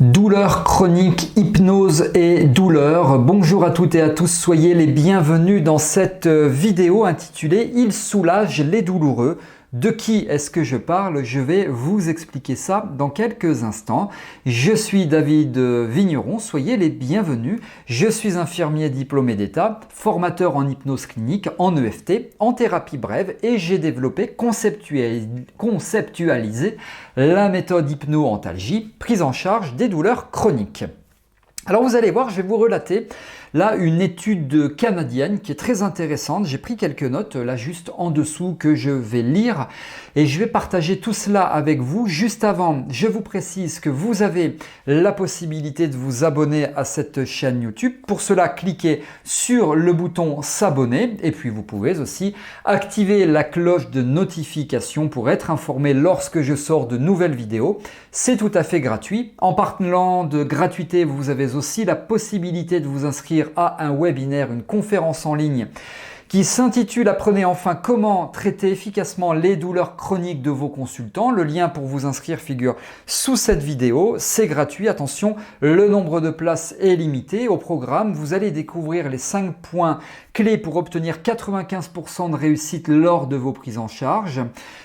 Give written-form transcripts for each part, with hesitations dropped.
Douleur chronique, hypnose et douleur. Bonjour à toutes et à tous, soyez les bienvenus dans cette vidéo intitulée « Il soulage les douloureux ». De qui est-ce que je parle? Je vais vous expliquer ça dans quelques instants. Je suis David Vigneron, soyez les bienvenus. Je suis infirmier diplômé d'État, formateur en hypnose clinique, en EFT, en thérapie brève et j'ai développé, conceptualisé la méthode hypno-antalgie, prise en charge des douleurs chroniques. Alors vous allez voir, je vais vous relater là une étude canadienne qui est très intéressante. J'ai pris quelques notes là juste en dessous que je vais lire et je vais partager tout cela avec vous. Juste avant, je vous précise que vous avez la possibilité de vous abonner à cette chaîne YouTube. Pour cela, cliquez sur le bouton s'abonner et puis vous pouvez aussi activer la cloche de notification pour être informé lorsque je sors de nouvelles vidéos. C'est tout à fait gratuit. En parlant de gratuité, vous avez aussi la possibilité de vous inscrire à un webinaire, une conférence en ligne qui s'intitule « Apprenez enfin comment traiter efficacement les douleurs chroniques de vos consultants ». Le lien pour vous inscrire figure sous cette vidéo. C'est gratuit. Attention, le nombre de places est limité. Au programme, vous allez découvrir les 5 points clés pour obtenir 95% de réussite lors de vos prises en charge.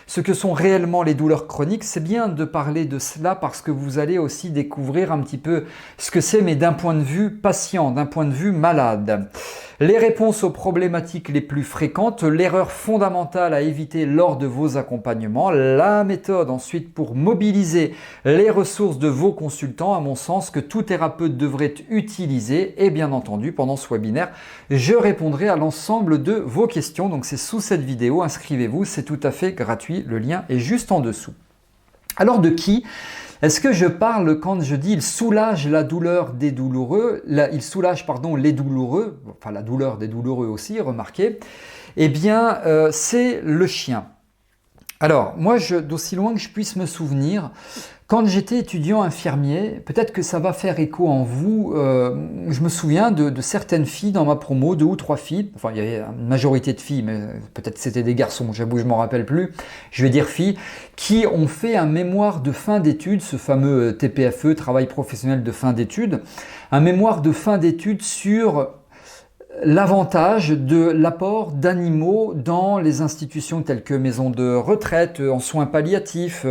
Ce que sont réellement les douleurs chroniques, c'est bien de parler de cela parce que vous allez aussi découvrir un petit peu ce que c'est, mais d'un point de vue patient, d'un point de vue malade. Les réponses aux problématiques les plus fréquentes, l'erreur fondamentale à éviter lors de vos accompagnements, la méthode ensuite pour mobiliser les ressources de vos consultants, à mon sens, que tout thérapeute devrait utiliser. Et bien entendu, pendant ce webinaire, je répondrai à l'ensemble de vos questions. Donc c'est sous cette vidéo, inscrivez-vous, c'est tout à fait gratuit, le lien est juste en dessous. Alors de qui est-ce que je parle quand je dis « il soulage la douleur des douloureux », il soulage les douloureux, enfin la douleur des douloureux aussi, remarquez, eh bien c'est le chien. Alors moi, d'aussi loin que je puisse me souvenir, quand j'étais étudiant infirmier, peut-être que ça va faire écho en vous, je me souviens de certaines filles dans ma promo, 2 ou 3 filles, enfin il y avait une majorité de filles, mais peut-être c'était des garçons, j'avoue je m'en rappelle plus, je vais dire filles, qui ont fait un mémoire de fin d'études, ce fameux TPFE, travail professionnel de fin d'études, un mémoire de fin d'études sur l'avantage de l'apport d'animaux dans les institutions telles que maisons de retraite, en soins palliatifs,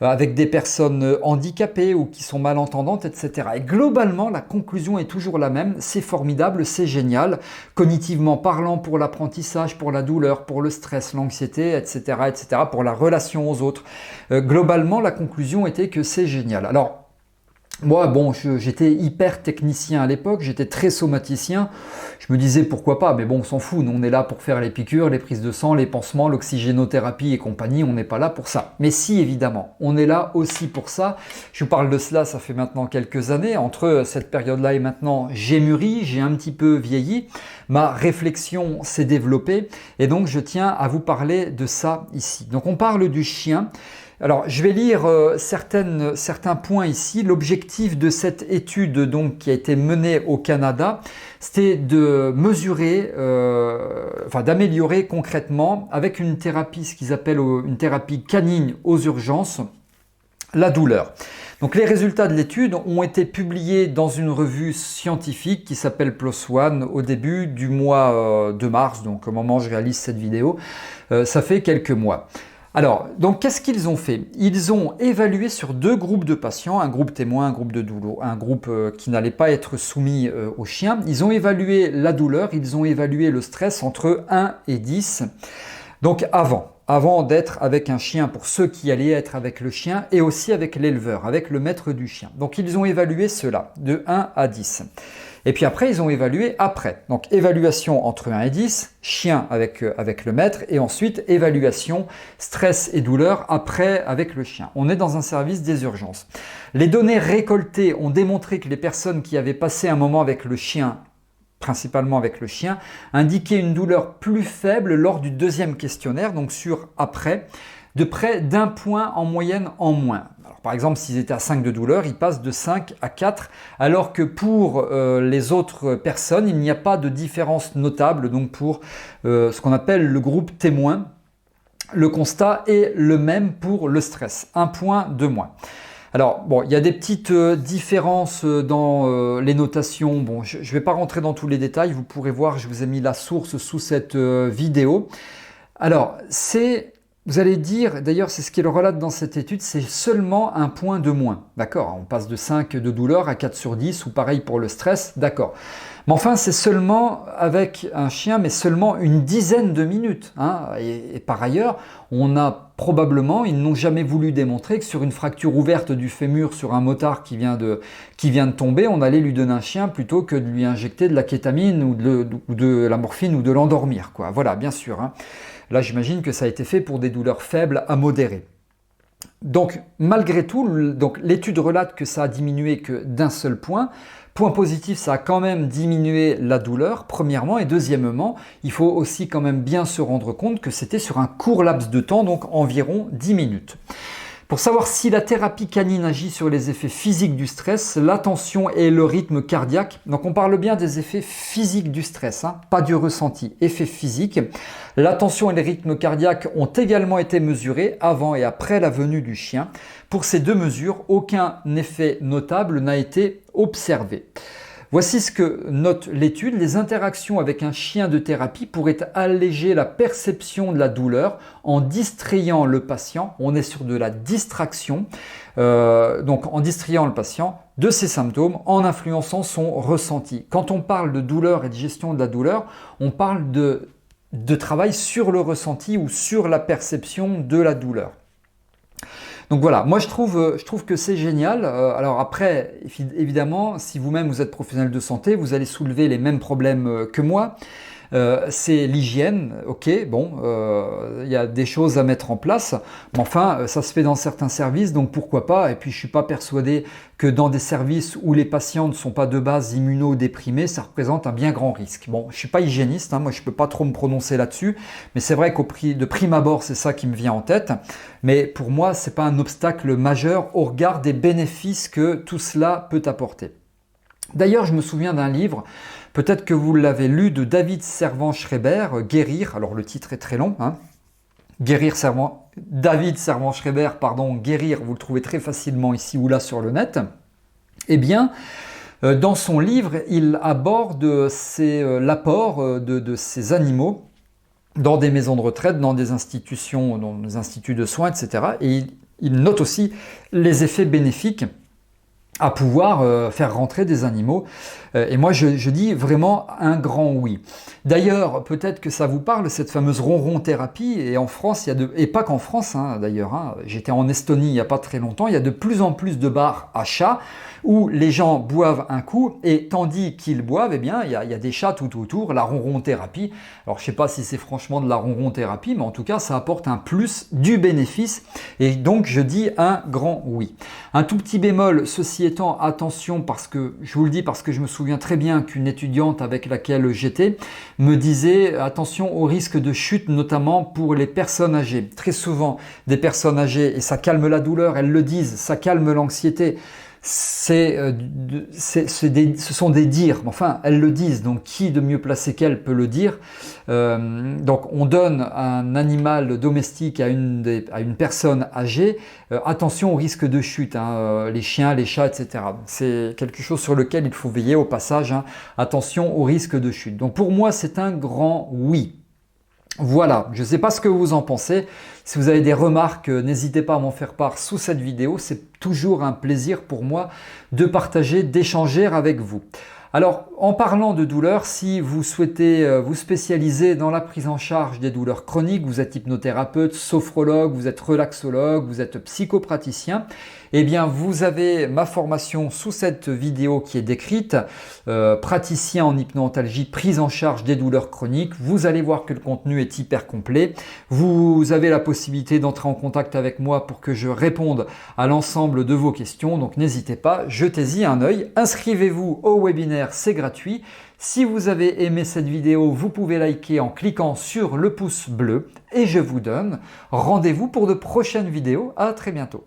avec des personnes handicapées ou qui sont malentendantes, etc. Et globalement, la conclusion est toujours la même, c'est formidable, c'est génial, cognitivement parlant pour l'apprentissage, pour la douleur, pour le stress, l'anxiété, etc., etc., pour la relation aux autres. Globalement, la conclusion était que c'est génial. Alors, moi, bon, j'étais hyper technicien à l'époque, j'étais très somaticien. Je me disais pourquoi pas, mais bon, on s'en fout. Nous, on est là pour faire les piqûres, les prises de sang, les pansements, l'oxygénothérapie et compagnie. On n'est pas là pour ça. Mais si, évidemment, on est là aussi pour ça. Je vous parle de cela, ça fait maintenant quelques années. Entre cette période-là et maintenant, j'ai mûri, j'ai un petit peu vieilli. Ma réflexion s'est développée et donc je tiens à vous parler de ça ici. Donc, on parle du chien. Alors, je vais lire certains points ici. L'objectif de cette étude donc, qui a été menée au Canada, c'était de mesurer, d'améliorer concrètement avec une thérapie, ce qu'ils appellent une thérapie canine aux urgences, la douleur. Donc les résultats de l'étude ont été publiés dans une revue scientifique qui s'appelle PLOS ONE au début du mois de mars, donc au moment où je réalise cette vidéo, ça fait quelques mois. Alors, donc qu'est-ce qu'ils ont fait? Ils ont évalué sur 2 groupes de patients, un groupe témoin, un groupe de douleur, un groupe qui n'allait pas être soumis au chien. Ils ont évalué la douleur, ils ont évalué le stress entre 1 et 10. Donc avant d'être avec un chien, pour ceux qui allaient être avec le chien, et aussi avec l'éleveur, avec le maître du chien. Donc ils ont évalué cela, de 1 à 10. Et puis après, ils ont évalué après. Donc évaluation entre 1 et 10, chien avec le maître, et ensuite évaluation stress et douleur après avec le chien. On est dans un service des urgences. Les données récoltées ont démontré que les personnes qui avaient passé un moment avec le chien, principalement avec le chien, indiquaient une douleur plus faible lors du 2e questionnaire, donc sur après, de près d'1 point en moyenne en moins. Alors, par exemple, s'ils étaient à 5 de douleur, ils passent de 5 à 4, alors que pour les autres personnes, il n'y a pas de différence notable. Donc pour ce qu'on appelle le groupe témoin, le constat est le même pour le stress, 1 point de moins. Alors, bon, il y a des petites différences dans les notations. Bon, je ne vais pas rentrer dans tous les détails. Vous pourrez voir, je vous ai mis la source sous cette vidéo. Alors, vous allez dire, d'ailleurs, c'est ce qu'il relate dans cette étude, c'est seulement un point de moins. D'accord, on passe de 5 de douleur à 4 sur 10, ou pareil pour le stress, d'accord. Mais enfin, c'est seulement avec un chien, mais seulement une dizaine de minutes. Hein. Et par ailleurs, ils n'ont jamais voulu démontrer que sur une fracture ouverte du fémur sur un motard qui vient de tomber, on allait lui donner un chien plutôt que de lui injecter de la kétamine ou de la morphine ou de l'endormir, quoi. Voilà, bien sûr. Hein. Là, j'imagine que ça a été fait pour des douleurs faibles à modérées. Donc, malgré tout, l'étude relate que ça a diminué que d'un seul point. Point positif, ça a quand même diminué la douleur, premièrement. Et deuxièmement, il faut aussi quand même bien se rendre compte que c'était sur un court laps de temps, donc environ 10 minutes. Pour savoir si la thérapie canine agit sur les effets physiques du stress, l'attention et le rythme cardiaque. Donc on parle bien des effets physiques du stress, hein, pas du ressenti, effets physiques. L'attention et le rythme cardiaque ont également été mesurés avant et après la venue du chien. Pour ces deux mesures, aucun effet notable n'a été observé. Voici ce que note l'étude. Les interactions avec un chien de thérapie pourraient alléger la perception de la douleur en distrayant le patient. On est sur de la distraction, donc en distrayant le patient de ses symptômes, en influençant son ressenti. Quand on parle de douleur et de gestion de la douleur, on parle de travail sur le ressenti ou sur la perception de la douleur. Donc voilà, moi je trouve que c'est génial. Alors après, évidemment, si vous-même vous êtes professionnel de santé, vous allez soulever les mêmes problèmes que moi. C'est l'hygiène, ok, bon, il y a des choses à mettre en place, mais enfin, ça se fait dans certains services, donc pourquoi pas. Et puis, je ne suis pas persuadé que dans des services où les patients ne sont pas de base immunodéprimés, ça représente un bien grand risque. Bon, je ne suis pas hygiéniste, hein, moi je ne peux pas trop me prononcer là-dessus, mais c'est vrai de prime abord, c'est ça qui me vient en tête. Mais pour moi, ce n'est pas un obstacle majeur au regard des bénéfices que tout cela peut apporter. D'ailleurs, je me souviens d'un livre, peut-être que vous l'avez lu, de David Servan-Schreiber, Guérir. Alors le titre est très long, hein. David Servan-Schreiber, Guérir, vous le trouvez très facilement ici ou là sur le net. Eh bien, dans son livre, il aborde l'apport de ces animaux dans des maisons de retraite, dans des institutions, dans des instituts de soins, etc. Et il note aussi les effets bénéfiques à pouvoir faire rentrer des animaux. Et moi, je dis vraiment un grand oui. D'ailleurs, peut-être que ça vous parle, cette fameuse ronron-thérapie. Et en France, et pas qu'en France, hein, d'ailleurs. Hein, j'étais en Estonie il n'y a pas très longtemps. Il y a de plus en plus de bars à chats où les gens boivent un coup. Et tandis qu'ils boivent, eh bien, il y a des chats tout autour. La ronron-thérapie. Alors, je ne sais pas si c'est franchement de la ronron-thérapie, mais en tout cas, ça apporte un plus, du bénéfice. Et donc, je dis un grand oui. Un tout petit bémol, ceci étant, attention, parce que je vous le dis, parce que je me souviens très bien qu'une étudiante avec laquelle j'étais me disait attention au risque de chute, notamment pour les personnes âgées. Très souvent, des personnes âgées, et ça calme la douleur, elles le disent, ça calme l'anxiété. Ce sont des dires, enfin elles le disent, donc qui de mieux placé qu'elles peut le dire. Donc on donne un animal domestique à une personne âgée, attention au risque de chute, hein, les chiens, les chats, etc. C'est quelque chose sur lequel il faut veiller au passage, hein, attention au risque de chute. Donc pour moi c'est un grand oui. Voilà, je ne sais pas ce que vous en pensez. Si vous avez des remarques, n'hésitez pas à m'en faire part sous cette vidéo. C'est toujours un plaisir pour moi de partager, d'échanger avec vous. Alors, en parlant de douleur, si vous souhaitez vous spécialiser dans la prise en charge des douleurs chroniques, vous êtes hypnothérapeute, sophrologue, vous êtes relaxologue, vous êtes psychopraticien, eh bien vous avez ma formation sous cette vidéo qui est décrite, praticien en hypno-antalgie, prise en charge des douleurs chroniques. Vous allez voir que le contenu est hyper complet. Vous avez la possibilité d'entrer en contact avec moi pour que je réponde à l'ensemble de vos questions. Donc n'hésitez pas, jetez-y un œil. Inscrivez-vous au webinaire, c'est gratuit. Si vous avez aimé cette vidéo, vous pouvez liker en cliquant sur le pouce bleu. Et je vous donne rendez-vous pour de prochaines vidéos. À très bientôt.